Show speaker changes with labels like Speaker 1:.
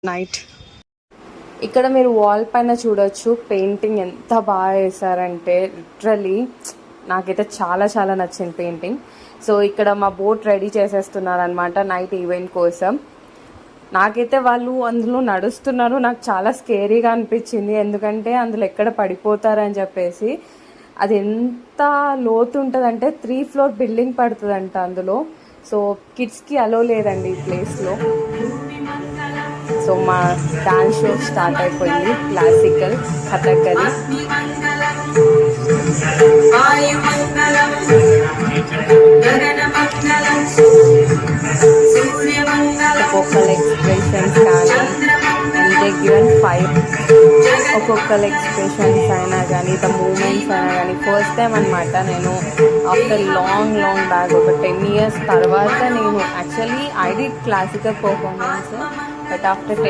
Speaker 1: Night ఇక్కడ మీరు wall పైన చూడొచ్చు పెయింటింగ్ ఎంత బాగా వేసారంటే లిటరలీ నాకైతే చాలా చాలా నచ్చింది పెయింటింగ్. సో ఇక్కడ మా బోట్ రెడీ చేసేస్తున్నారు అనమాట నైట్ ఈవెంట్ కోసం. నాకైతే వాళ్ళు అందులో నడుస్తున్నారు, నాకు చాలా స్కేరీగా అనిపించింది, ఎందుకంటే అందులో ఎక్కడ పడిపోతారని చెప్పేసి. అది ఎంత లోతు ఉంటుందంటే 3 floor బిల్డింగ్ పడుతుందంట అందులో. సో కిడ్స్కి అలో లేదండి ఈ ప్లేస్లో. సో మా డాన్స్ షో స్టార్ట్ అయిపోయింది, క్లాసికల్ కథకలి. ఒక్కొక్కరు ఎక్స్ప్రెషన్స్ కానీ అండ్ గివెన్ 5 ఒక్కొక్కరు ఎక్స్ప్రెషన్స్ అయినా కానీ ద మూమెంట్స్ అయినా కానీ ఫస్ట్ టైం అనమాట నేను ఆఫ్టర్ లాంగ్ బ్యాక్ ఒక 10 years తర్వాత నేను actually I did classical performance, but after 10